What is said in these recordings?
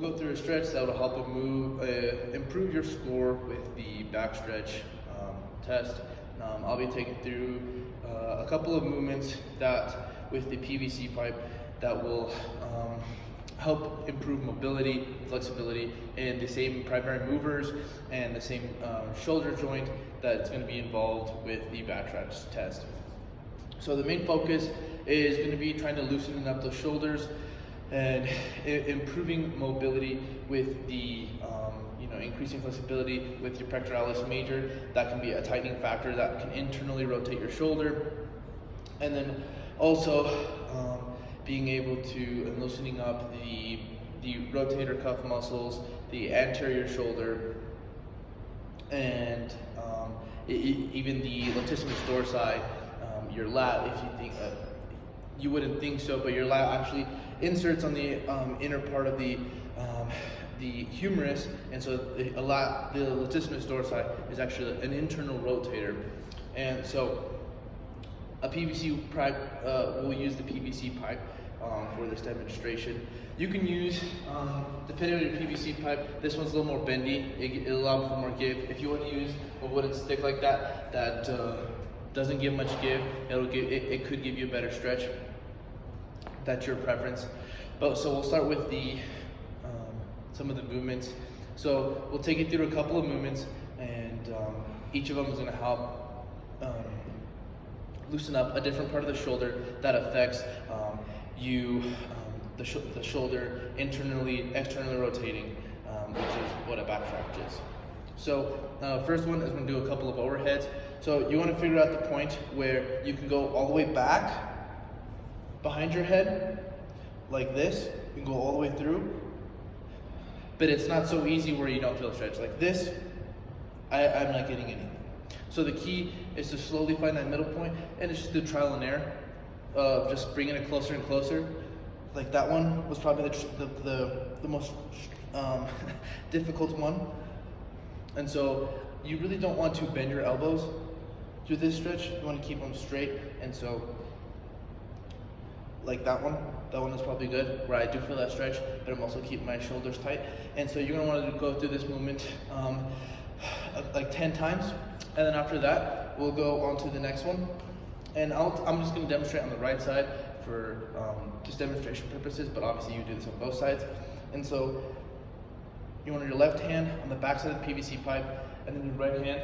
Go through a stretch that will help improve your score with the back stretch test. I'll be taking through a couple of movements that with the PVC pipe that will help improve mobility, flexibility, and the same primary movers and the same shoulder joint that's going to be involved with the back stretch test. So the main focus is going to be trying to loosen up those shoulders and improving mobility with the increasing flexibility with your pectoralis major. That can be a tightening factor that can internally rotate your shoulder, and then also being able to and loosening up the rotator cuff muscles, the anterior shoulder, and even the latissimus dorsi, your lat. If you think you wouldn't think so, but your lat actually inserts on the inner part of the humerus, and so the latissimus dorsi is actually an internal rotator. And so a PVC pipe, we'll use the PVC pipe for this demonstration. You can use, depending on your PVC pipe, this one's a little more bendy, it'll allow for more give. If you want to use a wooden stick like that, doesn't give much give, it could give you a better stretch. That's your preference. So we'll start with some of the movements. So we'll take you through a couple of movements, and each of them is going to help loosen up a different part of the shoulder that affects the shoulder internally, externally rotating, which is what a back stretch is. So first one is going to do a couple of overheads. So you want to figure out the point where you can go all the way back behind your head like this. You can go all the way through, but it's not so easy where you don't feel a stretch. Like this, I'm not getting anything. So the key is to slowly find that middle point, and it's just do trial and error of just bringing it closer and closer. Like that one was probably the most difficult one. And so you really don't want to bend your elbows through this stretch. You want to keep them straight. And so like that one is probably good, where I do feel that stretch, but I'm also keeping my shoulders tight. And so you're going to want to go through this movement like 10 times. And then after that, we'll go on to the next one. And I'm just going to demonstrate on the right side for just demonstration purposes, but obviously you do this on both sides. And so you want your left hand on the back side of the PVC pipe, and then your right hand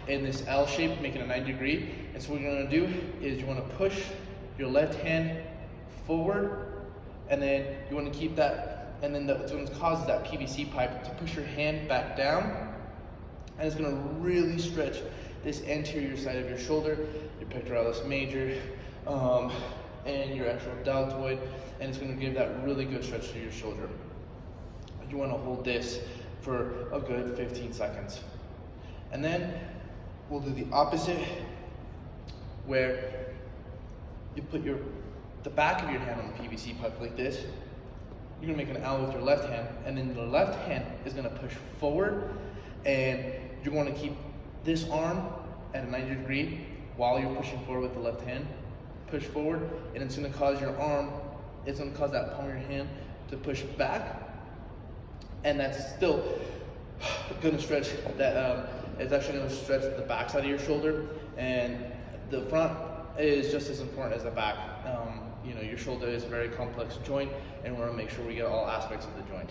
in this L shape, making a 90-degree. And so what you're going to do is you want to push your left hand forward, and then you want to keep that, and then that's what causes that PVC pipe to push your hand back down, and it's going to really stretch this anterior side of your shoulder, your pectoralis major, and your actual deltoid, and it's going to give that really good stretch to your shoulder. You want to hold this for a good 15 seconds. And then we'll do the opposite, where you put the back of your hand on the PVC pipe like this. You're going to make an L with your left hand, and then the left hand is going to push forward, and you're going to keep this arm at a 90-degree while you're pushing forward with the left hand. Push forward, and it's going to cause your arm, it's going to cause that palm of your hand to push back, and that's still going to stretch that. It's actually going to stretch the back side of your shoulder, and the front is just as important as the back. Your shoulder is a very complex joint, and we want to make sure we get all aspects of the joint.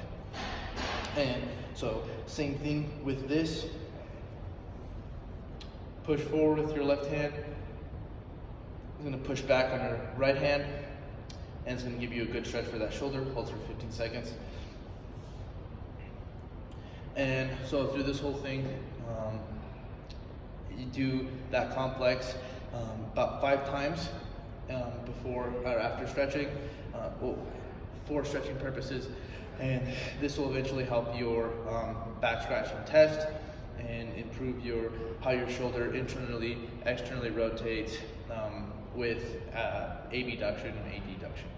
And so same thing with this. Push forward with your left hand. It's going to push back on your right hand, and it's going to give you a good stretch for that shoulder. Hold for 15 seconds. And so through this whole thing, you do that complex about 5 times before or after stretching, for stretching purposes, and this will eventually help your back scratching test and improve how your shoulder internally, externally rotates with abduction and adduction.